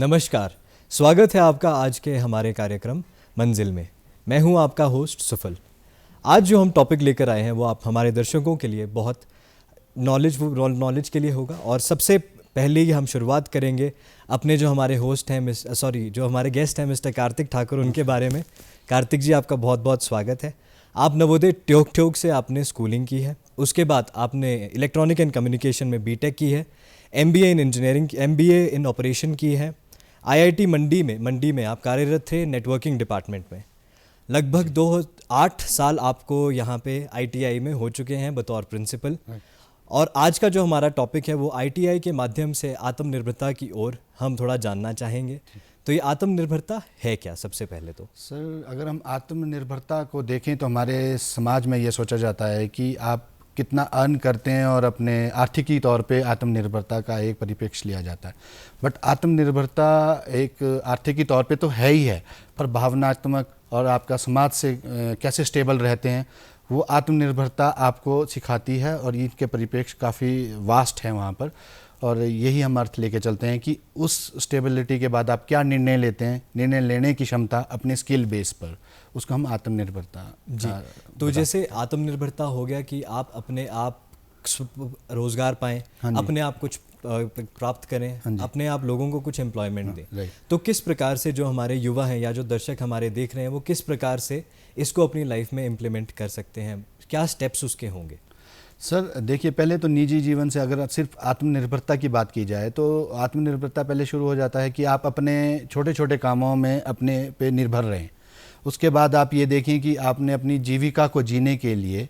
नमस्कार, स्वागत है आपका आज के हमारे कार्यक्रम मंजिल में। मैं हूं आपका होस्ट सुफल। आज जो हम टॉपिक लेकर आए हैं वो आप हमारे दर्शकों के लिए बहुत नॉलेज के लिए होगा। और सबसे पहले ही हम शुरुआत करेंगे अपने जो हमारे होस्ट हैं जो हमारे गेस्ट हैं मिस्टर कार्तिक ठाकुर, उनके बारे में। कार्तिक जी, आपका बहुत बहुत स्वागत है। आप नवोदय ट्योक से आपने स्कूलिंग की है, उसके बाद आपने इलेक्ट्रॉनिक एंड कम्युनिकेशन में बीटेक की है, MBA in engineering, MBA in operation की है। आईआईटी मंडी में आप कार्यरत थे नेटवर्किंग डिपार्टमेंट में। लगभग 8 साल आपको यहाँ पे आईटीआई में हो चुके हैं बतौर प्रिंसिपल। और आज का जो हमारा टॉपिक है वो आईटीआई के माध्यम से आत्मनिर्भरता की ओर हम थोड़ा जानना चाहेंगे। तो ये आत्मनिर्भरता है क्या? सबसे पहले तो सर, अगर हम आत्मनिर्भरता को देखें तो हमारे समाज में ये सोचा जाता है कि आप कितना अर्न करते हैं और अपने आर्थिकी तौर पे आत्मनिर्भरता का एक परिप्रेक्ष्य लिया जाता है। बट आत्मनिर्भरता एक आर्थिकी तौर पे तो है ही है, पर भावनात्मक और आपका समाज से कैसे स्टेबल रहते हैं वो आत्मनिर्भरता आपको सिखाती है। और इनके परिप्रेक्ष्य काफ़ी वास्ट है वहाँ पर, और यही हम अर्थ लेके चलते हैं कि उस स्टेबिलिटी के बाद आप क्या निर्णय लेते हैं, निर्णय लेने की क्षमता अपने स्किल बेस पर, उसको हम आत्मनिर्भरता जी। तो जैसे आत्मनिर्भरता हो गया कि आप अपने आप रोजगार पाएं, अपने आप कुछ प्राप्त करें, अपने आप लोगों को कुछ एम्प्लॉयमेंट दें। तो किस प्रकार से जो हमारे युवा हैं या जो दर्शक हमारे देख रहे हैं वो किस प्रकार से इसको अपनी लाइफ में इम्प्लीमेंट कर सकते हैं? क्या स्टेप्स उसके होंगे? सर देखिए, पहले तो निजी जीवन से अगर सिर्फ आत्मनिर्भरता की बात की जाए तो आत्मनिर्भरता पहले शुरू हो जाता है कि आप अपने छोटे छोटे कामों में अपने पे निर्भर रहें। उसके बाद आप ये देखें कि आपने अपनी जीविका को जीने के लिए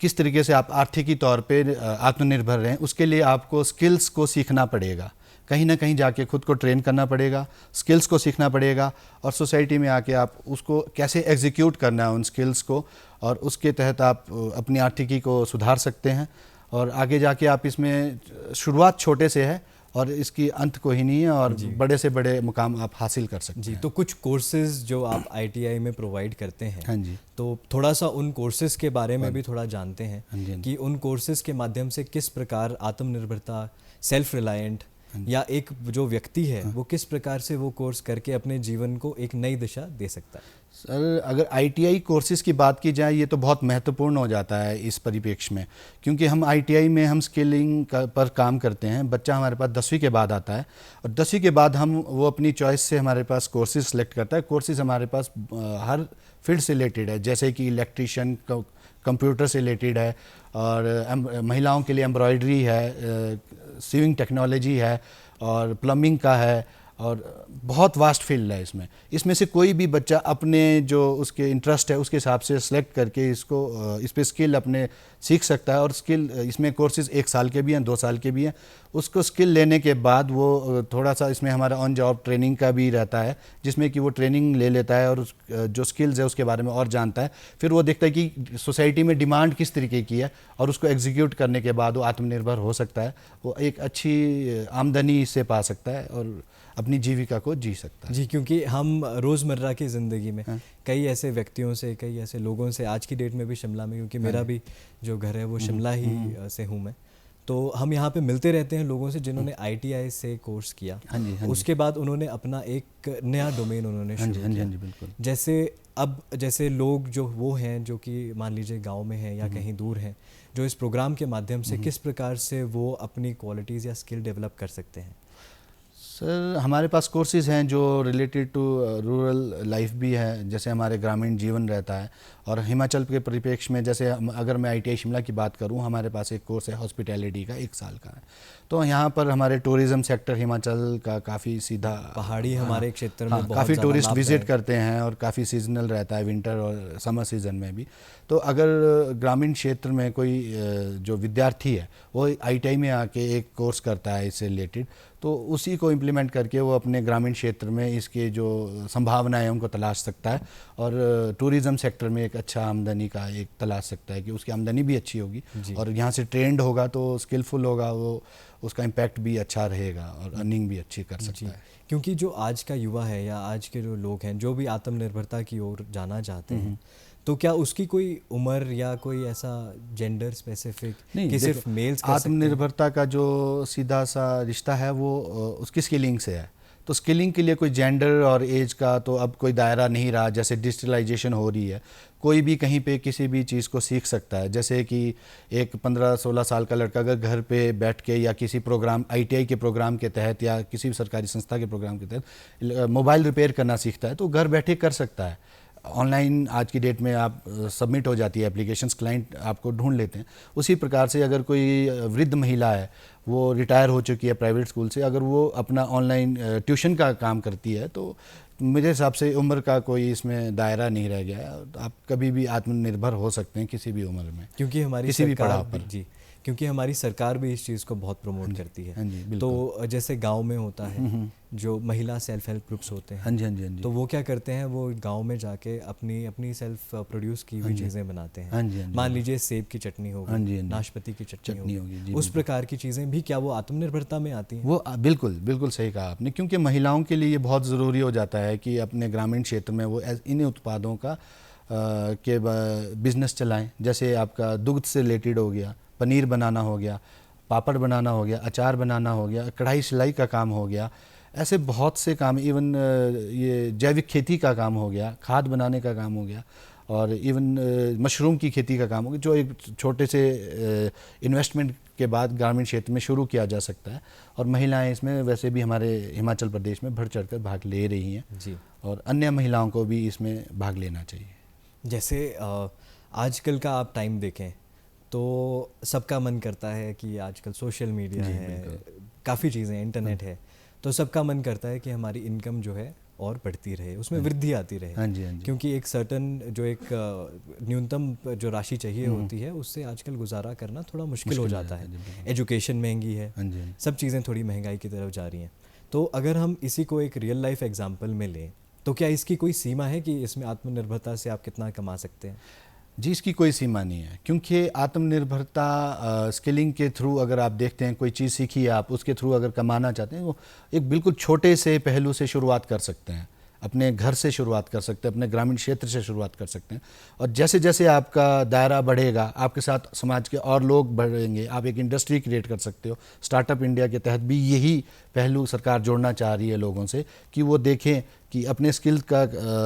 किस तरीके से आप आर्थिकी तौर पे आत्मनिर्भर रहें। उसके लिए आपको स्किल्स को सीखना पड़ेगा, कहीं ना कहीं जाके खुद को ट्रेन करना पड़ेगा, स्किल्स को सीखना पड़ेगा, और सोसाइटी में आके आप उसको कैसे एग्जीक्यूट करना है उन स्किल्स को, और उसके तहत आप अपनी आर्थिकी को सुधार सकते हैं। और आगे जाके आप इसमें शुरुआत छोटे से है और इसकी अंत को ही नहीं है, और बड़े से बड़े मुकाम आप हासिल कर सकते हैं। तो कुछ कोर्सेज जो आप आईटीआई में प्रोवाइड करते हैं, हाँ जी, तो थोड़ा सा उन कोर्सेज के बारे में भी थोड़ा जानते हैं। हाँ जी, कि उन कोर्सेज के माध्यम से किस प्रकार आत्मनिर्भरता, सेल्फ रिलायंट या एक जो व्यक्ति है वो किस प्रकार से वो कोर्स करके अपने जीवन को एक नई दिशा दे सकता है। सर, अगर आईटीआई कोर्सेज़ की बात की जाए ये तो बहुत महत्वपूर्ण हो जाता है इस परिप्रेक्ष्य में, क्योंकि हम आईटीआई में हम स्किलिंग पर काम करते हैं। बच्चा हमारे पास 10वीं के बाद आता है, और 10वीं के बाद वो अपनी चॉइस से हमारे पास कोर्सेज सेलेक्ट करता है। कोर्सेज हमारे पास हर फील्ड से रिलेटेड है, जैसे कि इलेक्ट्रीशियन, कंप्यूटर से रिलेटेड है, और महिलाओं के लिए एम्ब्रॉयडरी है, सीविंग टेक्नोलॉजी है, और प्लम्बिंग का है, और बहुत वास्ट फील्ड है इसमें से कोई भी बच्चा अपने जो उसके इंटरेस्ट है उसके हिसाब से सेलेक्ट करके इस पे स्किल अपने सीख सकता है। और स्किल इसमें कोर्सेज 1 साल के भी हैं, 2 साल के भी हैं। उसको स्किल लेने के बाद वो थोड़ा सा इसमें हमारा ऑन जॉब ट्रेनिंग का भी रहता है, जिसमें कि वो ट्रेनिंग ले लेता है और जो स्किल्स है उसके बारे में और जानता है। फिर वो देखता है कि सोसाइटी में डिमांड किस तरीके की है, और उसको एग्जीक्यूट करने के बाद वो आत्मनिर्भर हो सकता है। वो एक अच्छी आमदनी से पा सकता है और अपनी जीविका को जी सकता है। जी, क्योंकि हम रोज़मर्रा की ज़िंदगी में कई ऐसे व्यक्तियों से, कई ऐसे लोगों से, आज की डेट में भी शिमला में, क्योंकि मेरा भी जो घर है वो शिमला ही से हूँ मैं, तो हम यहाँ पे मिलते रहते हैं लोगों से जिन्होंने आईटीआई से कोर्स किया। उसके बाद उन्होंने अपना एक नया डोमेन उन्होंने शुरू किया। बिल्कुल। जैसे लोग जो वो हैं जो कि मान लीजिए गांव में हैं या कहीं दूर हैं, जो इस प्रोग्राम के माध्यम से किस प्रकार से वो अपनी क्वालिटीज़ या स्किल डेवलप कर सकते हैं? सर, हमारे पास कोर्सेज हैं जो रिलेटेड टू रूरल लाइफ भी है, जैसे हमारे ग्रामीण जीवन रहता है। और हिमाचल के परिप्रेक्ष्य में जैसे अगर मैं आईटीआई शिमला की बात करूं, हमारे पास एक कोर्स है हॉस्पिटैलिटी का, 1 साल का है। तो यहाँ पर हमारे टूरिज़्म सेक्टर हिमाचल का काफ़ी सीधा, पहाड़ी हमारे क्षेत्र में काफ़ी टूरिस्ट विजिट करते हैं, और काफ़ी सीजनल रहता है, विंटर और समर सीज़न में भी। तो अगर ग्रामीण क्षेत्र में कोई जो विद्यार्थी है वो आईटीआई में आके एक कोर्स करता है इससे रिलेटेड, तो उसी को इम्प्लीमेंट करके वो अपने ग्रामीण क्षेत्र में इसके जो संभावनाएं हैं उनको तलाश सकता है, और टूरिज़्म सेक्टर में एक अच्छा आमदनी का एक तलाश सकता है कि उसकी आमदनी भी अच्छी होगी, और यहाँ से ट्रेंड होगा तो स्किलफुल होगा, वो उसका इम्पैक्ट भी अच्छा रहेगा और अर्निंग भी अच्छी कर सकता है। क्योंकि जो आज का युवा है या आज के जो लोग हैं जो भी आत्मनिर्भरता की ओर जाना चाहते हैं, तो क्या उसकी कोई उम्र या कोई ऐसा जेंडर स्पेसिफिक नहीं, कि सिर्फ मेल्स कर सकते हैं? आत्मनिर्भरता का जो सीधा सा रिश्ता है वो उसकी स्किलिंग से है। तो स्किलिंग के लिए कोई जेंडर और एज का तो अब कोई दायरा नहीं रहा। जैसे डिजिटलाइजेशन हो रही है, कोई भी कहीं पे किसी भी चीज़ को सीख सकता है। जैसे कि एक 15-16 साल का लड़का अगर घर पे बैठ के या किसी प्रोग्राम ITI के प्रोग्राम के तहत या किसी भी सरकारी संस्था के प्रोग्राम के तहत मोबाइल रिपेयर करना सीखता है तो घर बैठे कर सकता है। ऑनलाइन आज की डेट में आप सबमिट हो जाती है एप्लीकेशंस, क्लाइंट आपको ढूंढ लेते हैं। उसी प्रकार से अगर कोई वृद्ध महिला है, वो रिटायर हो चुकी है प्राइवेट स्कूल से, अगर वो अपना ऑनलाइन ट्यूशन का काम करती है तो मेरे हिसाब से उम्र का कोई इसमें दायरा नहीं रह गया है। आप कभी भी आत्मनिर्भर हो सकते हैं किसी भी उम्र में, क्योंकि हमारी किसी भी सरकार पड़ाव भी पर। जी, क्योंकि हमारी सरकार भी इस चीज़ को बहुत प्रमोट करती है। हाँ जी, बिल्कुल। तो जैसे गांव में होता है जो महिला सेल्फ हेल्प ग्रुप्स होते हैं, हाँ जी, हाँ जी, हाँ जी। तो वो क्या करते हैं, वो गांव में जाके अपनी अपनी सेल्फ प्रोड्यूस की हुई चीज़ें बनाते हैं। हाँ जी, हाँ जी। मान लीजिए सेब की चटनी हाँ जी, होगी, हाँ जी। नाशपाती की चटनी चटनी होगी, होगी, जी, उस प्रकार की चीज़ें भी क्या वो आत्मनिर्भरता में आती हैं? वो बिल्कुल बिल्कुल सही कहा आपने, क्योंकि महिलाओं के लिए ये बहुत ज़रूरी हो जाता है कि अपने ग्रामीण क्षेत्र में वो इन उत्पादों का के बिजनेस चलाएं। जैसे आपका दुग्ध से रिलेटेड हो गया, पनीर बनाना हो गया, पापड़ बनाना हो गया, अचार बनाना हो गया, कढ़ाई सिलाई का काम हो गया, ऐसे बहुत से काम, इवन ये जैविक खेती का काम हो गया, खाद बनाने का काम हो गया, और इवन मशरूम की खेती का काम हो गया, जो एक छोटे से इन्वेस्टमेंट के बाद ग्रामीण क्षेत्र में शुरू किया जा सकता है। और महिलाएं इसमें वैसे भी हमारे हिमाचल प्रदेश में बढ़ चढ़कर भाग ले रही हैं जी। और अन्य महिलाओं को भी इसमें भाग लेना चाहिए। जैसे आजकल का आप टाइम देखें तो सबका मन करता है कि आजकल सोशल मीडिया है, काफ़ी चीज़ें, इंटरनेट है, तो सबका मन करता है कि हमारी इनकम जो है और बढ़ती रहे, उसमें वृद्धि आती रहे। हाँ जी, हाँ जी। क्योंकि एक सर्टन जो एक न्यूनतम जो राशि चाहिए होती है, उससे आजकल गुजारा करना थोड़ा मुश्किल हो जाता है। एजुकेशन महंगी है, हाँ जी, सब चीज़ें थोड़ी महंगाई की तरफ जा रही हैं। तो अगर हम इसी को एक रियल लाइफ एग्जांपल में लें तो क्या इसकी कोई सीमा है कि इसमें आत्मनिर्भरता से आप कितना कमा सकते हैं? जी, इसकी कोई सीमा नहीं है, क्योंकि आत्मनिर्भरता स्किलिंग के थ्रू अगर आप देखते हैं, कोई चीज़ सीखी है आप, उसके थ्रू अगर कमाना चाहते हैं, वो एक बिल्कुल छोटे से पहलू से शुरुआत कर सकते हैं। अपने घर से शुरुआत कर सकते हैं, अपने ग्रामीण क्षेत्र से शुरुआत कर सकते हैं, और जैसे जैसे आपका दायरा बढ़ेगा, आपके साथ समाज के और लोग बढ़ेंगे, आप एक इंडस्ट्री क्रिएट कर सकते हो। स्टार्टअप इंडिया के तहत भी यही पहलू सरकार जोड़ना चाह रही है लोगों से, कि वो देखें कि अपने स्किल का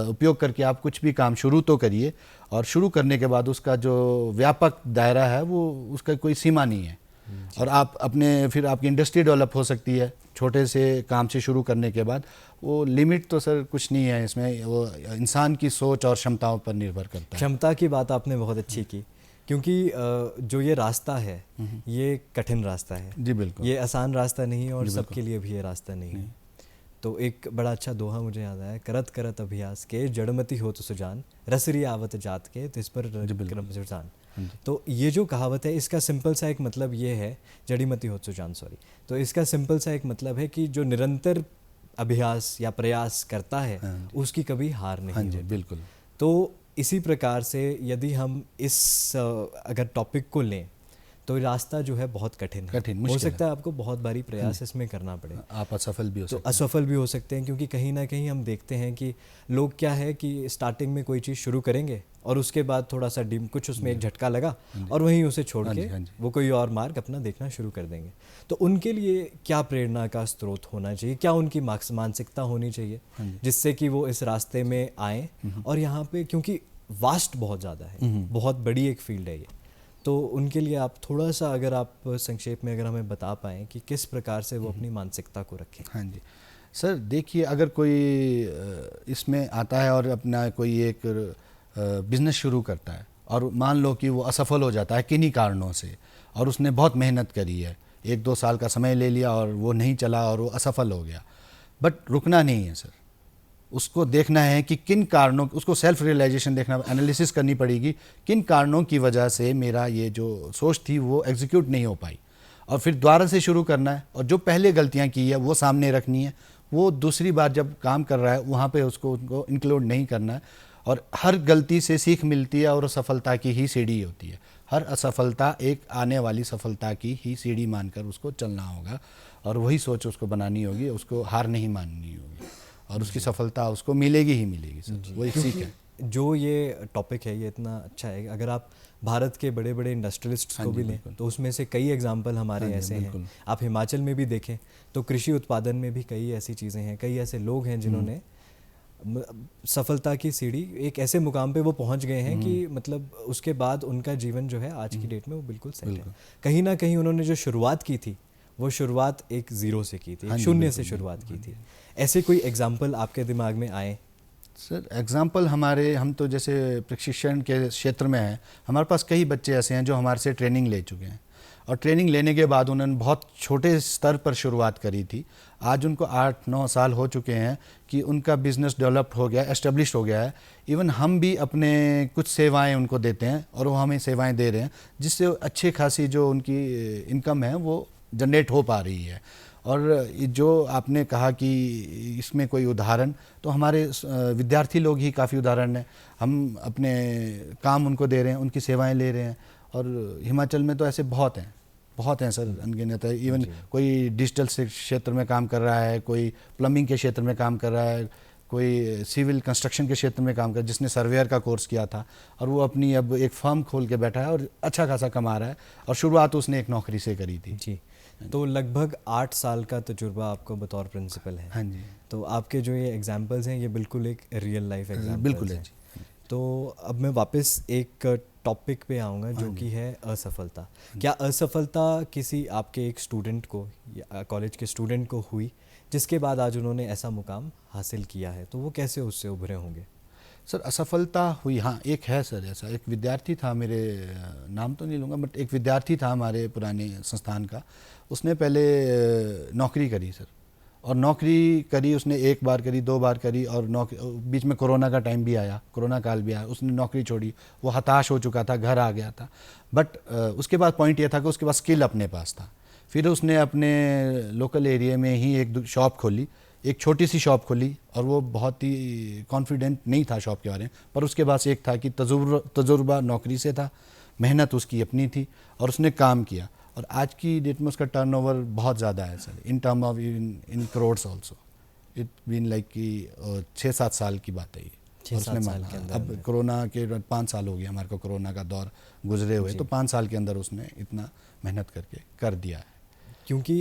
उपयोग करके आप कुछ भी काम शुरू तो करिए, और शुरू करने के बाद उसका जो व्यापक दायरा है वो उसका कोई सीमा नहीं है। और आप अपने फिर आपकी इंडस्ट्री डेवलप हो सकती है छोटे से काम से शुरू करने के बाद। वो लिमिट तो सर कुछ नहीं है इसमें, वो इंसान की सोच और क्षमताओं पर निर्भर करता है। क्षमता की बात आपने बहुत अच्छी की, क्योंकि जो ये रास्ता है ये कठिन रास्ता है। जी बिल्कुल, ये आसान रास्ता नहीं है और सबके लिए भी ये रास्ता नहीं है। तो एक बड़ा अच्छा दोहा मुझे याद आया, करत करत अभ्यास के जड़मती हो तो सुजान, रसरी आवत जात के तिस पर क्रम सुजान। तो ये जो कहावत है, इसका सिंपल सा एक मतलब ये है, जड़ीमती हो सुजान, सॉरी, तो इसका सिंपल सा एक मतलब है कि जो निरंतर अभ्यास या प्रयास करता है उसकी कभी हार नहीं होती। बिल्कुल। तो इसी प्रकार से यदि हम इस अगर टॉपिक को लें तो रास्ता जो है बहुत कठिन है, हो सकता है आपको बहुत बारी प्रयास इसमें करना पड़े, आप असफल भी हो सकते हैं। तो असफल भी हो सकते हैं, क्योंकि कहीं ना कहीं हम देखते हैं कि लोग क्या है कि स्टार्टिंग में कोई चीज़ शुरू करेंगे और उसके बाद थोड़ा सा कुछ उसमें एक झटका लगा और वहीं उसे छोड़ के वो कोई और मार्ग अपना देखना शुरू कर देंगे। तो उनके लिए क्या प्रेरणा का स्रोत होना चाहिए, क्या उनकी मानसिकता होनी चाहिए जिससे कि वो इस रास्ते में आए? और यहाँ पे क्योंकि वास्ट बहुत ज़्यादा है, बहुत बड़ी एक फील्ड है ये, तो उनके लिए आप थोड़ा सा अगर आप संक्षेप में अगर हमें बता पाएँ कि किस प्रकार से वो अपनी मानसिकता को रखें। हाँ जी सर, देखिए, अगर कोई इसमें आता है और अपना कोई एक बिज़नेस शुरू करता है और मान लो कि वो असफल हो जाता है किन्हीं कारणों से, और उसने बहुत मेहनत करी है, 1-2 साल का समय ले लिया और वो नहीं चला और वो असफल हो गया, बट रुकना नहीं है सर। उसको देखना है कि किन कारणों, उसको सेल्फ रियलाइजेशन देखना, एनालिसिस करनी पड़ेगी किन कारणों की वजह से मेरा ये जो सोच थी वो एग्जीक्यूट नहीं हो पाई, और फिर दोबारा से शुरू करना है, और जो पहले गलतियां की है वो सामने रखनी है, वो दूसरी बार जब काम कर रहा है वहाँ पे उसको इंक्लूड नहीं करना है। और हर गलती से सीख मिलती है और सफलता की ही सीढ़ी होती है। हर असफलता एक आने वाली सफलता की ही सीढ़ी मानकर उसको चलना होगा, और वही सोच उसको बनानी होगी, उसको हार नहीं माननी होगी, और उसकी सफलता उसको मिलेगी ही मिलेगी सर, वही सीख है। जो ये टॉपिक है ये इतना अच्छा है, अगर आप भारत के बड़े बड़े इंडस्ट्रियलिस्ट्स को भी लें तो उसमें से कई एग्जाम्पल हमारे ऐसे हैं। आप हिमाचल में भी देखें तो कृषि उत्पादन में भी कई ऐसी चीज़ें हैं, कई ऐसे लोग हैं जिन्होंने सफलता की सीढ़ी एक ऐसे मुकाम पे वो पहुंच गए हैं कि मतलब उसके बाद उनका जीवन जो है आज की डेट में वो बिल्कुल सेट है। कहीं ना कहीं उन्होंने जो शुरुआत की थी वो शुरुआत एक ज़ीरो से की थी, शून्य से शुरुआत की थी। ऐसे कोई एग्जाम्पल आपके दिमाग में आए? सर एग्ज़ाम्पल हम तो जैसे प्रशिक्षण के क्षेत्र में हैं, हमारे पास कई बच्चे ऐसे हैं जो हमारे से ट्रेनिंग ले चुके हैं और ट्रेनिंग लेने के बाद उन्होंने बहुत छोटे स्तर पर शुरुआत करी थी। आज उनको 8-9 साल हो चुके हैं कि उनका बिज़नेस डेवलप्ड हो गया, एस्टेब्लिश हो गया है। इवन हम भी अपने कुछ सेवाएं उनको देते हैं और वो हमें सेवाएं दे रहे हैं, जिससे अच्छी खासी जो उनकी इनकम है वो जनरेट हो पा रही है। और जो आपने कहा कि इसमें कोई उदाहरण, तो हमारे विद्यार्थी लोग ही काफ़ी उदाहरण हैं। हम अपने काम उनको दे रहे हैं, उनकी सेवाएं ले रहे हैं और हिमाचल में तो ऐसे बहुत हैं सर, अनगिनत है। इवन कोई डिजिटल क्षेत्र में काम कर रहा है, कोई प्लम्बिंग के क्षेत्र में काम कर रहा है, कोई सिविल कंस्ट्रक्शन के क्षेत्र में काम कर, जिसने सर्वेयर का कोर्स किया था और वो अपनी अब एक फर्म खोल के बैठा है और अच्छा खासा कमा रहा है और शुरुआत उसने एक नौकरी से करी थी। जी, तो लगभग 8 साल का तजुर्बा आपको बतौर प्रिंसिपल है। हाँ जी। तो आपके जो ये एग्जाम्पल्स हैं ये बिल्कुल एक रियल लाइफ एग्जाम्पल्स बिल्कुल हैं। है जी। तो अब मैं वापस एक टॉपिक पे आऊँगा जो कि है असफलता। क्या असफलता किसी आपके एक स्टूडेंट को या कॉलेज के स्टूडेंट को हुई जिसके बाद आज उन्होंने ऐसा मुकाम हासिल किया है, तो वो कैसे उससे उभरे होंगे? सर असफलता हुई, हाँ एक है सर ऐसा। एक विद्यार्थी था, मेरे नाम तो नहीं लूँगा, बट एक विद्यार्थी था हमारे पुराने संस्थान का। उसने पहले नौकरी करी सर, और नौकरी करी उसने 1 बार करी, 2 बार करी, और बीच में कोरोना का टाइम भी आया, कोरोना काल भी आया। उसने नौकरी छोड़ी, वो हताश हो चुका था, घर आ गया था। बट उसके बाद पॉइंट ये था कि उसके पास स्किल अपने पास था। फिर उसने अपने लोकल एरिया में ही एक शॉप खोली, एक छोटी सी शॉप खोली, और वो बहुत ही कॉन्फिडेंट नहीं था शॉप के बारे में, पर उसके पास एक था कि तजुर्बा नौकरी से था, मेहनत उसकी अपनी थी और उसने काम किया। और आज की डेट में उसका टर्नओवर बहुत ज़्यादा है sir, in term of in crores also. It been like कि 6-7 साल की बात है ये। 6-7 साल के अंदर। अब कोरोना के 5 साल हो गया हमारे को कोरोना का दौर गुजरे हुए, तो 5 साल के अंदर उसने इतना मेहनत करके कर दिया है। क्योंकि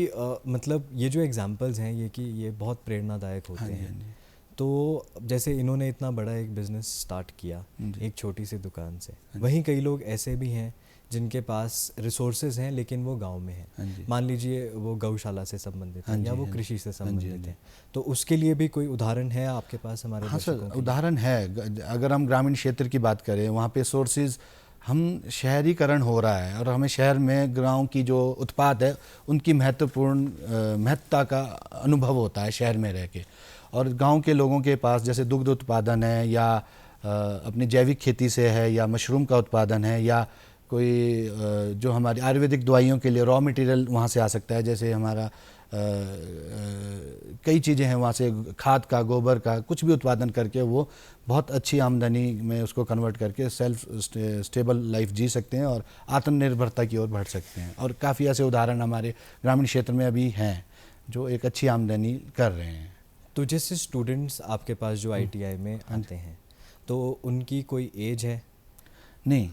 मतलब ये जो एग्जाम्पल्स हैं ये बहुत प्रेरणादायक होते हैं। तो जैसे इन्होंने इतना बड़ा एक बिज़नेस स्टार्ट किया एक छोटी सी दुकान से, वहीं कई लोग ऐसे भी हैं जिनके पास रिसोर्सेज हैं लेकिन वो गांव में हैं। मान लीजिए वो गौशाला से संबंधित हैं या वो कृषि से संबंधित हैं, तो उसके लिए भी कोई उदाहरण है आपके पास हमारे? हाँ सर, उदाहरण है। अगर हम ग्रामीण क्षेत्र की बात करें, वहाँ पे सोर्सेज, हम शहरीकरण हो रहा है और हमें शहर में गांव की जो उत्पाद है उनकी महत्ता का अनुभव होता है शहर में रह के। और गांव के लोगों के पास जैसे दुग्ध उत्पादन है, या अपनी जैविक खेती से है, या मशरूम का उत्पादन है, या कोई जो हमारी आयुर्वेदिक दवाइयों के लिए रॉ मटेरियल वहाँ से आ सकता है। जैसे हमारा कई चीज़ें हैं वहाँ से, खाद का, गोबर का, कुछ भी उत्पादन करके वो बहुत अच्छी आमदनी में उसको कन्वर्ट करके सेल्फ स्टेबल लाइफ जी सकते हैं और आत्मनिर्भरता की ओर बढ़ सकते हैं। और काफ़ी ऐसे उदाहरण हमारे ग्रामीण क्षेत्र में अभी हैं जो एक अच्छी आमदनी कर रहे हैं। तो जैसे स्टूडेंट्स आपके पास जो ITI में आते हैं, तो उनकी कोई एज है? नहीं,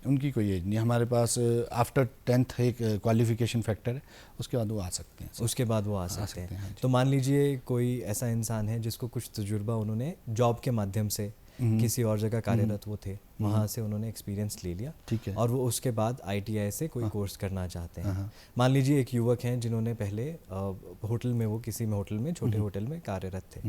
उनकी कोई एज नहीं। हमारे पास आफ्टर 10th एक क्वालिफिकेशन फैक्टर है, उसके बाद वो आ सकते हैं। उसके बाद वो आ सकते हैं। हाँ। तो मान लीजिए कोई ऐसा इंसान है जिसको कुछ तजुर्बा उन्होंने जॉब के माध्यम से किसी और जगह कार्यरत वो थे, वहाँ से उन्होंने एक्सपीरियंस ले लिया, ठीक है, और वो उसके बाद ITI से कोई कोर्स करना चाहते हैं। मान लीजिए एक युवक हैं जिन्होंने पहले होटल में, वो किसी में होटल में, छोटे होटल में कार्यरत थे।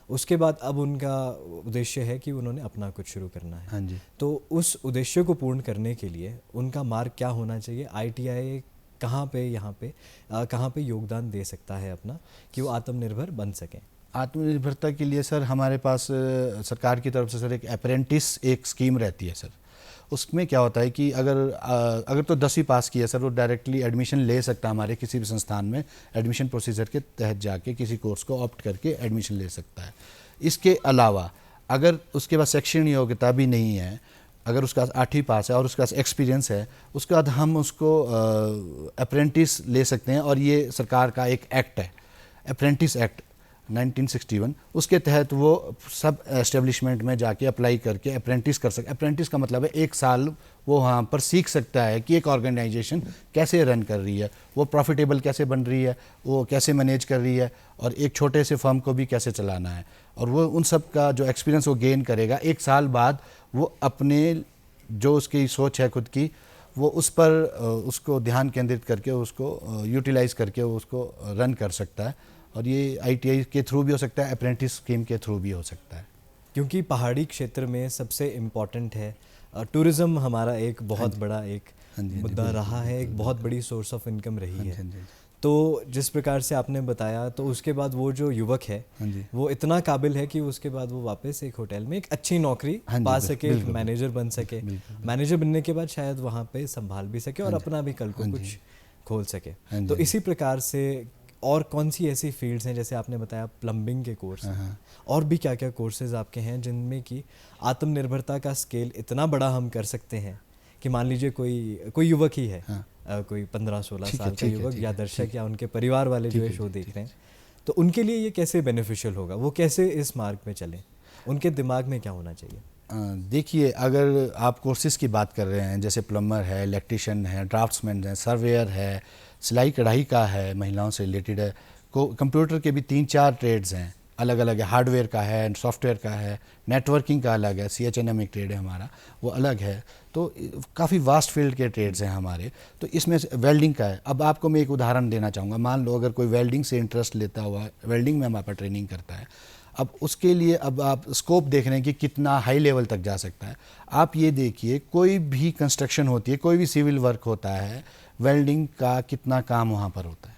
उसके बाद अब उनका उद्देश्य है कि उन्होंने अपना कुछ शुरू करना है। हाँ जी। तो उस उद्देश्य को पूर्ण करने के लिए उनका मार्ग क्या होना चाहिए? ITI कहाँ पे योगदान दे सकता है अपना, कि वो आत्मनिर्भर बन सकें? आत्मनिर्भरता के लिए सर हमारे पास सरकार की तरफ से सर एक अप्रेंटिस एक स्कीम रहती है सर। उसमें क्या होता है कि अगर तो 10वीं पास किया सर, वो डायरेक्टली एडमिशन ले सकता है हमारे किसी भी संस्थान में। एडमिशन प्रोसीजर के तहत जाके किसी कोर्स को ऑप्ट करके एडमिशन ले सकता है। इसके अलावा अगर उसके पास शैक्षणिक योग्यता भी नहीं है, अगर उसका 8वीं पास है और उसका एक्सपीरियंस है, उसके बाद हम उसको अप्रेंटिस ले सकते हैं। और ये सरकार का एक एक्ट है, अप्रेंटिस एक्ट, 1961, उसके तहत वो सब एस्टेब्लिशमेंट में जाके अप्लाई करके अप्रेंटिस कर सकते। अप्रेंटिस का मतलब है 1 साल वो वहाँ पर सीख सकता है कि एक ऑर्गेनाइजेशन कैसे रन कर रही है, वो प्रॉफिटेबल कैसे बन रही है, वो कैसे मैनेज कर रही है, और एक छोटे से फर्म को भी कैसे चलाना है। और वो उन सब का जो एक्सपीरियंस वो गेन करेगा 1 साल बाद, वो अपने जो उसकी सोच है खुद की, वो उस पर उसको ध्यान केंद्रित करके उसको यूटिलाइज़ करके उसको रन कर सकता है। और ये आईटीआई के थ्रू भी हो सकता है, अप्रेंटिस स्कीम के थ्रू भी हो सकता है। क्योंकि पहाड़ी क्षेत्र में सबसे इम्पॉर्टेंट है टूरिज़्म, हमारा एक बहुत बड़ा एक हाँ जी, मुद्दा रहा है, एक बहुत बड़ी सोर्स ऑफ इनकम रही है। हाँ जी, तो जिस प्रकार से आपने बताया, तो उसके बाद वो जो युवक है हाँ जी, वो इतना काबिल है कि उसके बाद वो वापस एक होटल में एक अच्छी नौकरी हाँ जी, पा सके, एक बिल्कुल, मैनेजर बन सके, बिल्कुल, मैनेजर बनने के बाद शायद वहाँ पे संभाल भी सके और हाँ जी, अपना भी कल को हाँ कुछ जी, खोल सके। हाँ जी, तो हाँ जी, इसी प्रकार से और कौन सी ऐसी फील्ड्स हैं, जैसे आपने बताया प्लम्बिंग के कोर्स, हाँ, हाँ, और भी क्या क्या कोर्सेज आपके हैं जिनमें कि आत्मनिर्भरता का स्केल इतना बड़ा हम कर सकते हैं कि मान लीजिए कोई युवक ही है, हाँ, कोई 15-16 ठीक है, साल का ठीक है, युवक ठीक या है, दर्शक ठीक या उनके परिवार वाले जो ठीक ये है, शो ठीक देख ठीक रहे हैं, तो उनके लिए ये कैसे बेनिफिशियल होगा, वो कैसे इस मार्ग में चलें, उनके दिमाग में क्या होना चाहिए? देखिए, अगर आप कोर्सेज़ की बात कर रहे हैं, जैसे प्लम्बर है, इलेक्ट्रिशियन है, ड्राफ्ट्समैन है, सर्वेयर है, सिलाई कढ़ाई का है, महिलाओं से रिलेटेड है, कंप्यूटर के भी 3-4 ट्रेड्स हैं, अलग अलग है, हार्डवेयर का है, सॉफ्टवेयर का है, नेटवर्किंग का अलग है, CHNM एक ट्रेड है हमारा, वो अलग है। तो काफ़ी वास्ट फील्ड के ट्रेड्स हैं हमारे। तो इसमें वेल्डिंग का है। अब आपको मैं एक उदाहरण देना चाहूँगा। मान लो अगर कोई वेल्डिंग से इंटरेस्ट लेता हुआ, वेल्डिंग में हमारे पास ट्रेनिंग करता है, अब उसके लिए अब आप स्कोप देख रहे हैं कि कितना हाई लेवल तक जा सकता है। आप ये देखिए, कोई भी कंस्ट्रक्शन होती है, कोई भी सिविल वर्क होता है, वेल्डिंग का कितना काम वहाँ पर होता है।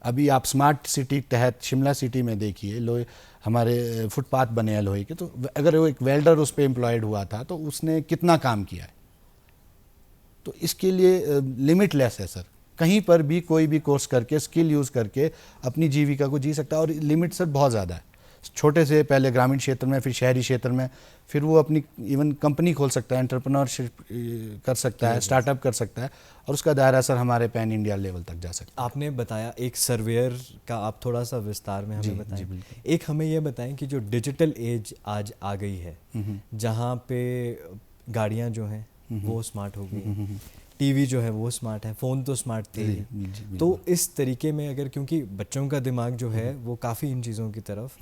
अभी आप स्मार्ट सिटी तहत शिमला सिटी में देखिए, लोहे हमारे फुटपाथ बने हैं लोहे के, तो अगर वो एक वेल्डर उस पर एम्प्लॉयड हुआ था तो उसने कितना काम किया है। तो इसके लिए लिमिटलेस है सर। कहीं पर भी कोई भी कोर्स करके, स्किल यूज़ करके अपनी जीविका को जी सकता है। और लिमिट सर बहुत ज़्यादा है। छोटे से पहले ग्रामीण क्षेत्र में, फिर शहरी क्षेत्र में, फिर वो अपनी इवन कंपनी खोल सकता है, एंटरप्रेन्योरशिप कर सकता है, स्टार्टअप कर सकता है, और उसका दायरा सर हमारे पैन इंडिया लेवल तक जा सकता है। आपने बताया एक सर्वेयर का, आप थोड़ा सा विस्तार में जी, हमें जी, बताएं। बिल्कुल। एक हमें ये बताएं कि जो डिजिटल एज आज आ गई है, जहाँ पे गाड़ियाँ जो हैं वो स्मार्ट हो गई हैं, टीवी जो है वो स्मार्ट है, फ़ोन तो स्मार्ट थे जी, ही। जी, बिल्कुल। तो इस तरीके में अगर, क्योंकि बच्चों का दिमाग जो है वो काफ़ी इन चीज़ों की तरफ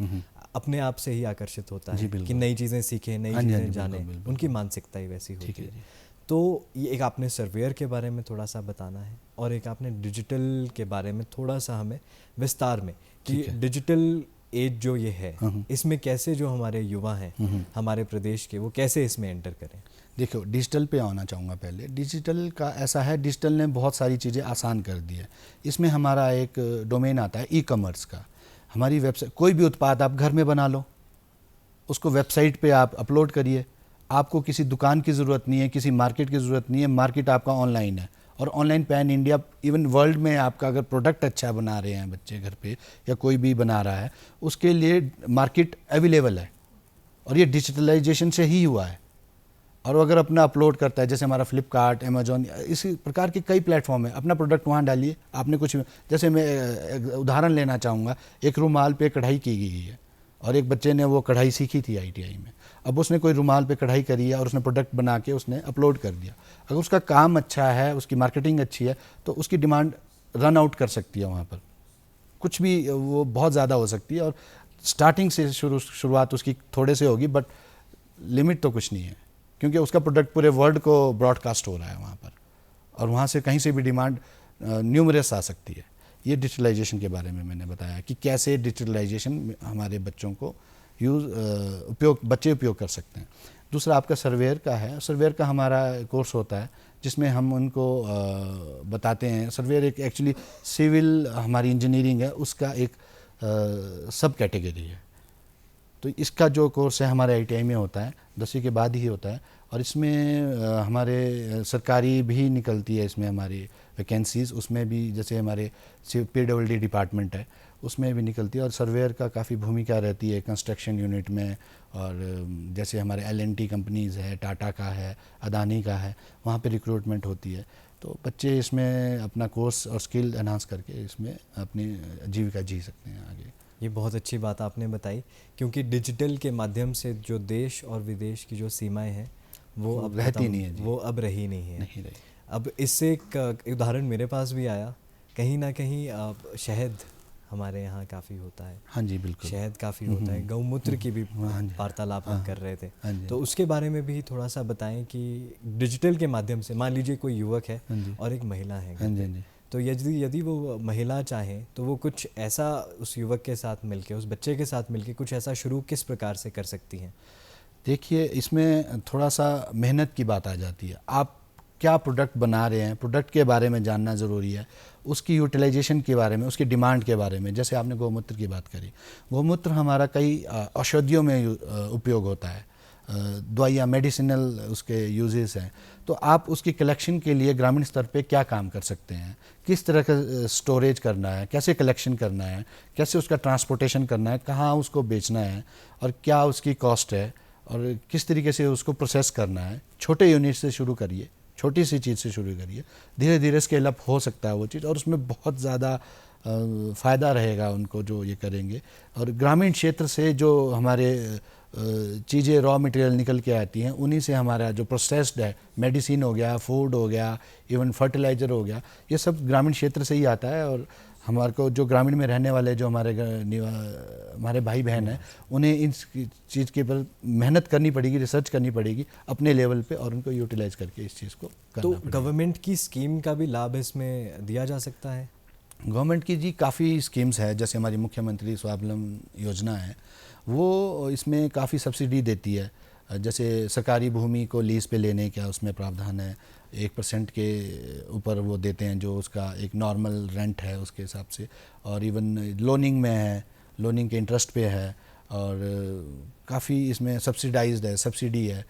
अपने आप से ही आकर्षित होता जी, है कि बिल्कुल। नई चीज़ें सीखें, नई हाँ जी, हाँ चीज़ें जी, जानें, बिल्कुल, बिल्कुल, उनकी बिल्कुल। मानसिकता ही वैसी ठीक होती है है। जी। तो ये एक आपने सर्वेयर के बारे में थोड़ा सा बताना है, और एक आपने डिजिटल के बारे में थोड़ा सा हमें विस्तार में, कि ठीक है। डिजिटल एज जो ये है, हाँ, हाँ। इसमें कैसे जो हमारे युवा हैं हमारे प्रदेश के, वो कैसे इसमें एंटर करें? देखो, डिजिटल पे आना चाहूँगा पहले। डिजिटल का ऐसा है, डिजिटल ने बहुत सारी चीज़ें आसान कर दी है। इसमें हमारा एक डोमेन आता है ई-कॉमर्स का। हमारी वेबसाइट, कोई भी उत्पाद आप घर में बना लो, उसको वेबसाइट पे आप अपलोड करिए। आपको किसी दुकान की ज़रूरत नहीं है, किसी मार्केट की ज़रूरत नहीं है। मार्केट आपका ऑनलाइन है, और online pan India, even world में आपका अगर प्रोडक्ट अच्छा बना रहे हैं बच्चे घर पे, या कोई भी बना रहा है, उसके लिए मार्केट अवेलेबल है, और ये डिजिटलाइजेशन से ही हुआ है। और वो अगर अपना अपलोड करता है, जैसे हमारा फ्लिपकार्ट, अमेजोन, इसी प्रकार के कई प्लेटफॉर्म है, अपना प्रोडक्ट वहाँ डालिए। आपने कुछ, जैसे मैं एक उदाहरण लेना चाहूँगा, एक रुमाल पे कढ़ाई की गई है, और एक बच्चे ने वो कढ़ाई सीखी थी आईटीआई में। अब उसने कोई रुमाल पे कढ़ाई करी है, और उसने प्रोडक्ट बना के उसने अपलोड कर दिया। अगर उसका काम अच्छा है, उसकी मार्केटिंग अच्छी है, तो उसकी डिमांड रन आउट कर सकती है वहाँ पर। कुछ भी वो बहुत ज़्यादा हो सकती है, और स्टार्टिंग से शुरुआत उसकी थोड़े से होगी, बट लिमिट तो कुछ नहीं है, क्योंकि उसका प्रोडक्ट पूरे वर्ल्ड को ब्रॉडकास्ट हो रहा है वहाँ पर, और वहाँ से कहीं से भी डिमांड न्यूमरस आ सकती है। ये डिजिटलाइजेशन के बारे में मैंने बताया कि कैसे डिजिटलाइजेशन हमारे बच्चों को बच्चे उपयोग कर सकते हैं। दूसरा आपका सर्वेयर का है। सर्वेयर का हमारा कोर्स होता है, जिसमें हम उनको बताते हैं। सर्वेयर एक एक्चुअली सिविल हमारी इंजीनियरिंग है, उसका एक सब कैटेगरी है। तो इसका जो कोर्स है हमारे आईटीआई में होता है, 10वीं के बाद ही होता है, और इसमें हमारे सरकारी भी निकलती है, इसमें हमारी वैकेंसीज़, उसमें भी जैसे हमारे PWD डिपार्टमेंट है, उसमें भी निकलती है। और सर्वेयर का काफ़ी भूमिका रहती है कंस्ट्रक्शन यूनिट में, और जैसे हमारे LNT कंपनीज़ है, टाटा का है, अदानी का है, वहाँ पे रिक्रूटमेंट होती है। तो बच्चे इसमें अपना कोर्स और स्किल एनहांस करके इसमें अपनी जीविका जी सकते हैं आगे। ये बहुत अच्छी बात आपने बताई, क्योंकि डिजिटल के माध्यम से जो देश और विदेश की जो सीमाएं हैं वो अब रहती नहीं है जी, वो अब रही नहीं है। नहीं रही। अब इससे एक उदाहरण मेरे पास भी आया, कहीं ना कहीं शहद हमारे यहाँ काफ़ी होता है। हाँ जी बिल्कुल। शहद काफ़ी होता है, गौमूत्र की भी हाँ जी, वार्तालाप हम कर रहे थे। हाँ जी, तो उसके बारे में भी थोड़ा सा बताएं कि डिजिटल के माध्यम से मान लीजिए कोई युवक है हाँ जी, और एक महिला है हाँ घर जी, पे, हाँ जी। तो यदि यदि वो महिला चाहे तो वो कुछ ऐसा उस युवक के साथ मिलके, उस बच्चे के साथ मिलके कुछ ऐसा शुरू किस प्रकार से कर सकती हैं? देखिए, इसमें थोड़ा सा मेहनत की बात आ जाती है। आप क्या प्रोडक्ट बना रहे हैं, प्रोडक्ट के बारे में जानना ज़रूरी है, उसकी यूटिलाइजेशन के बारे में, उसकी डिमांड के बारे में। जैसे आपने गौमूत्र की बात करी, गौमूत्र हमारा कई औषधियों में उपयोग होता है, दवाइयाँ, मेडिसिनल उसके यूजेस हैं। तो आप उसकी कलेक्शन के लिए ग्रामीण स्तर पे क्या काम कर सकते हैं, किस तरह का स्टोरेज करना है, कैसे कलेक्शन करना है, कैसे उसका ट्रांसपोर्टेशन करना है, कहाँ उसको बेचना है और क्या उसकी कॉस्ट है और किस तरीके से उसको प्रोसेस करना है। छोटे यूनिट से शुरू करिए, छोटी सी चीज़ से शुरू करिए, धीरे धीरे स्केल अप हो सकता है वो चीज़, और उसमें बहुत ज़्यादा फ़ायदा रहेगा उनको जो ये करेंगे। और ग्रामीण क्षेत्र से जो हमारे चीज़ें रॉ मटेरियल निकल के आती हैं, उन्हीं से हमारा जो प्रोसेस्ड है, मेडिसिन हो गया, फूड हो गया, इवन फर्टिलाइज़र हो गया, ये सब ग्रामीण क्षेत्र से ही आता है। और हमारे को जो ग्रामीण में रहने वाले जो हमारे भाई बहन हैं, उन्हें इन चीज़ के पर मेहनत करनी पड़ेगी, रिसर्च करनी पड़ेगी अपने लेवल पे, और उनको यूटिलाइज करके इस चीज़ को करना तो पड़ेगा। गवर्नमेंट की स्कीम का भी लाभ इसमें दिया जा सकता है? गवर्नमेंट की जी काफ़ी स्कीम्स है, जैसे हमारी मुख्यमंत्री स्वावलंबन योजना है, वो इसमें काफ़ी सब्सिडी देती है। जैसे सरकारी भूमि को लीज़ पे लेने का उसमें प्रावधान है, 1% के ऊपर वो देते हैं, जो उसका एक नॉर्मल रेंट है उसके हिसाब से। और इवन लोनिंग में है, लोनिंग के इंटरेस्ट पे है, और काफ़ी इसमें सब्सिडाइज्ड है, सब्सिडी है।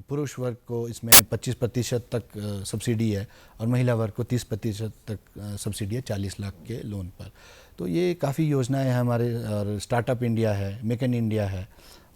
पुरुष वर्ग को इसमें 25% तक सब्सिडी है, और महिला वर्ग को 30% तक सब्सिडी है 40 लाख के लोन पर। तो ये काफ़ी योजनाएं हैं हमारे, और स्टार्टअप इंडिया है, मेक इन इंडिया है,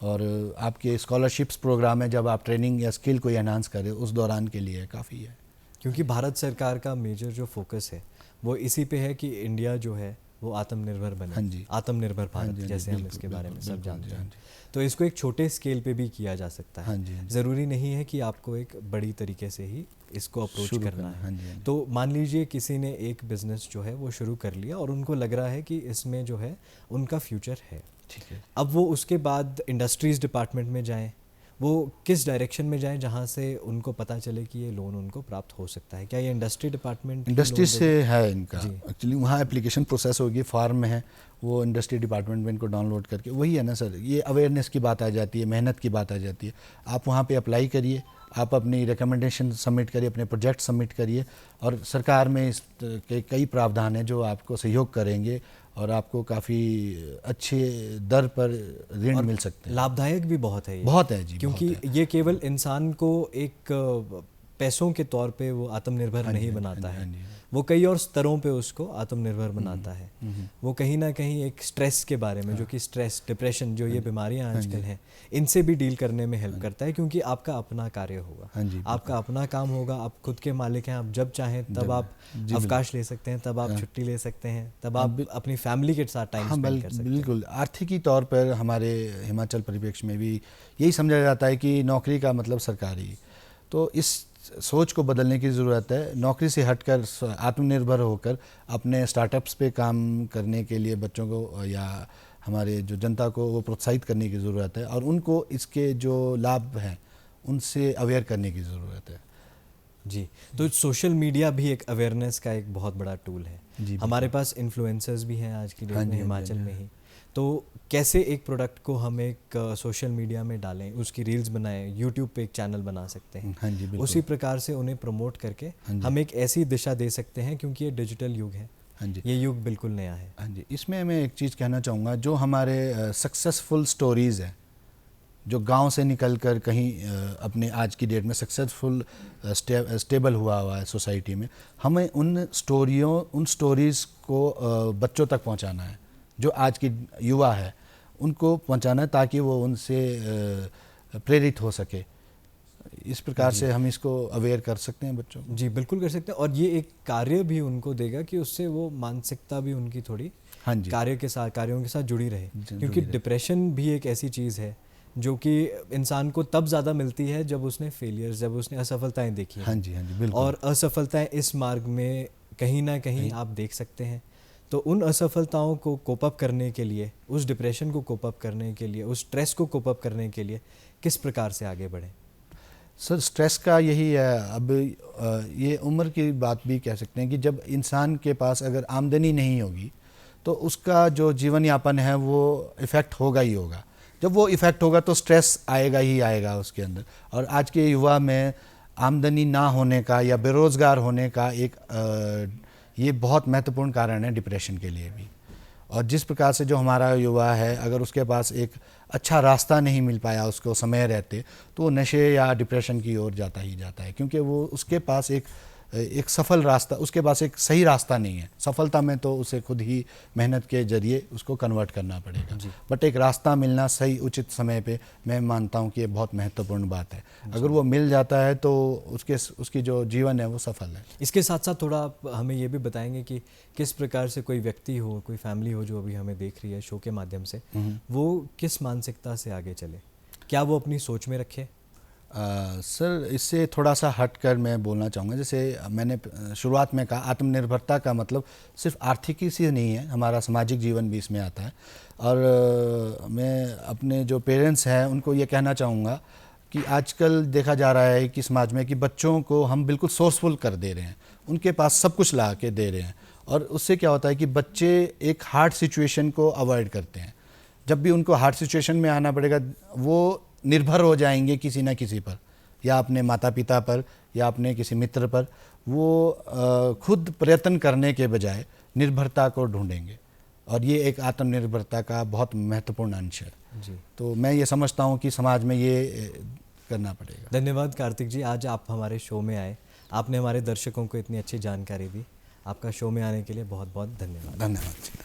और आपके स्कॉलरशिप्स प्रोग्राम है, जब आप ट्रेनिंग या स्किल को एनहांस करें उस दौरान के लिए काफ़ी है। क्योंकि भारत सरकार का मेजर जो फोकस है वो इसी पे है कि इंडिया जो है वो आत्मनिर्भर बने। हाँ जी, आत्मनिर्भर हाँ भारत जी, जैसे हम बिल्कुल, इसके बारे में बिल्कुल, सब जानते बिल्कुल, हैं। हाँ जी। तो इसको एक छोटे स्केल पे भी किया जा सकता है। हाँ जी, हाँ जी। ज़रूरी नहीं है कि आपको एक बड़ी तरीके से ही इसको अप्रोच शुरू करना करना, है। हाँ जी, हाँ जी। तो मान लीजिए किसी ने एक बिजनेस जो है वो शुरू कर लिया और उनको लग रहा है कि इसमें जो है उनका फ्यूचर है। ठीक है। अब वो उसके बाद इंडस्ट्रीज़ डिपार्टमेंट में जाएं, वो किस डायरेक्शन में जाएं जहां से उनको पता चले कि ये लोन उनको प्राप्त हो सकता है? क्या ये इंडस्ट्री डिपार्टमेंट इंडस्ट्री से है इनका जी। एक्चुअली, वहाँ एप्लीकेशन प्रोसेस होगी, फॉर्म में है, वो इंडस्ट्री डिपार्टमेंट में इनको डाउनलोड करके, वही है ना सर, ये अवेयरनेस की बात आ जाती है, मेहनत की बात आ जाती है। आप वहाँ पे अप्लाई करिए, आप अपनी रिकमेंडेशन सबमिट करिए, अपने प्रोजेक्ट सबमिट करिए, और सरकार में इस के कई प्रावधान हैं जो आपको सहयोग करेंगे, और आपको काफ़ी अच्छे दर पर ऋण मिल सकते हैं। लाभदायक भी बहुत है ये, बहुत है जी, क्योंकि बहुत है। ये केवल इंसान को एक पैसों के तौर पे वो आत्मनिर्भर हाँ जी, नहीं हाँ जी, बनाता हाँ जी, है, हाँ जी। वो कई और स्तरों पे उसको आत्मनिर्भर बनाता है। वो कहीं ना कहीं एक स्ट्रेस के बारे में, जो कि स्ट्रेस, डिप्रेशन, जो ये बीमारियां आजकल हैं, इनसे भी डील करने में हेल्प करता है, क्योंकि आपका अपना कार्य होगा, हाँ जी, आपका अपना काम होगा, आप खुद के मालिक हैं, आप जब चाहें तब आप अवकाश ले सकते हैं, तब आप छुट्टी ले सकते हैं, तब आप अपनी फैमिली के साथ टाइम स्पेंड कर सकते हैं। बिल्कुल। आर्थिकी तौर पर हमारे हिमाचल परिप्रेक्ष्य में भी यही समझा जाता है कि नौकरी का मतलब सरकारी। तो इस सोच को बदलने की ज़रूरत है। नौकरी से हटकर आत्मनिर्भर होकर अपने स्टार्टअप्स पे काम करने के लिए बच्चों को या हमारे जो जनता को वो प्रोत्साहित करने की ज़रूरत है, और उनको इसके जो लाभ हैं उनसे अवेयर करने की ज़रूरत है। जी, तो सोशल मीडिया भी एक अवेयरनेस का एक बहुत बड़ा टूल है। जी, हमारे पास इन्फ्लुएंसर्स भी हैं आज की डेट हाँ में जी, हिमाचल हाँ जी, में ही। तो कैसे एक प्रोडक्ट को हम एक सोशल मीडिया में डालें, उसकी रील्स बनाएं, यूट्यूब पे एक चैनल बना सकते हैं। हाँ जी, बिल्कुल। उसी प्रकार से उन्हें प्रमोट करके हाँ जी। हम एक ऐसी दिशा दे सकते हैं, क्योंकि ये डिजिटल युग है, हाँ जी, ये युग बिल्कुल नया है। हाँ जी। इसमें मैं एक चीज़ कहना चाहूँगा, जो हमारे सक्सेसफुल स्टोरीज़ हैं, जो गांव से निकलकर कहीं अपने आज की डेट में सक्सेसफुल स्टेबल हुआ है सोसाइटी में, हमें उन स्टोरीज़ को बच्चों तक पहुंचाना है, जो आज की युवा है उनको पहुंचाना है, ताकि वो उनसे प्रेरित हो सके। इस प्रकार से हम इसको अवेयर कर सकते हैं बच्चों को। जी बिल्कुल कर सकते हैं, और ये एक कार्य भी उनको देगा कि उससे वो मानसिकता भी उनकी थोड़ी हाँ जी, कार्यों के साथ जुड़ी रहे, जुड़ी क्योंकि रहे। डिप्रेशन भी एक ऐसी चीज़ है जो कि इंसान को तब ज़्यादा मिलती है जब उसने फेलियर्स, जब उसने असफलताएं देखी हैं। हाँ जी, हाँ जी, बिल्कुल। और असफलताएं इस मार्ग में कहीं ना कहीं आप देख सकते हैं। तो उन असफलताओं को कोप अप करने के लिए, उस डिप्रेशन को कोप अप करने के लिए, उस स्ट्रेस को कोप अप करने के लिए किस प्रकार से आगे बढ़ें? सर स्ट्रेस का यही है, अब ये उम्र की बात भी कह सकते हैं कि जब इंसान के पास अगर आमदनी नहीं होगी तो उसका जो जीवन यापन है वो इफ़ेक्ट होगा ही होगा। जब वो इफ़ेक्ट होगा तो स्ट्रेस आएगा ही आएगा उसके अंदर। और आज के युवा में आमदनी ना होने का या बेरोज़गार होने का एक ये बहुत महत्वपूर्ण कारण है डिप्रेशन के लिए भी। और जिस प्रकार से जो हमारा युवा है, अगर उसके पास एक अच्छा रास्ता नहीं मिल पाया उसको समय रहते, तो वो नशे या डिप्रेशन की ओर जाता ही जाता है, क्योंकि वो उसके पास एक सफल रास्ता, उसके पास एक सही रास्ता नहीं है। सफलता में तो उसे खुद ही मेहनत के जरिए उसको कन्वर्ट करना पड़ेगा, बट एक रास्ता मिलना सही उचित समय पे, मैं मानता हूँ कि ये बहुत महत्वपूर्ण बात है। अगर वो मिल जाता है तो उसकी जो जीवन है वो सफल है। इसके साथ साथ थोड़ा आप हमें ये भी बताएंगे कि किस प्रकार से कोई व्यक्ति हो, कोई फैमिली हो जो अभी हमें देख रही है शो के माध्यम से, वो किस मानसिकता से आगे चले? क्या वो अपनी सोच में रखे? सर इससे थोड़ा सा हट कर मैं बोलना चाहूँगा, जैसे मैंने शुरुआत में कहा, आत्मनिर्भरता का मतलब सिर्फ आर्थिक ही से नहीं है, हमारा सामाजिक जीवन भी इसमें आता है। और मैं अपने जो पेरेंट्स हैं उनको ये कहना चाहूँगा कि आजकल देखा जा रहा है कि समाज में कि बच्चों को हम बिल्कुल सोर्सफुल कर दे रहे हैं, उनके पास सब कुछ ला के दे रहे हैं, और उससे क्या होता है कि बच्चे एक हार्ड सिचुएशन को अवॉइड करते हैं। जब भी उनको हार्ड सिचुएशन में आना पड़ेगा, वो निर्भर हो जाएंगे किसी न किसी पर, या अपने माता पिता पर या अपने किसी मित्र पर। वो खुद प्रयत्न करने के बजाय निर्भरता को ढूंढेंगे, और ये एक आत्मनिर्भरता का बहुत महत्वपूर्ण अंश है जी। तो मैं ये समझता हूँ कि समाज में ये करना पड़ेगा। धन्यवाद कार्तिक जी, आज आप हमारे शो में आए, आपने हमारे दर्शकों को इतनी अच्छी जानकारी दी। आपका शो में आने के लिए बहुत बहुत धन्यवाद। धन्यवाद।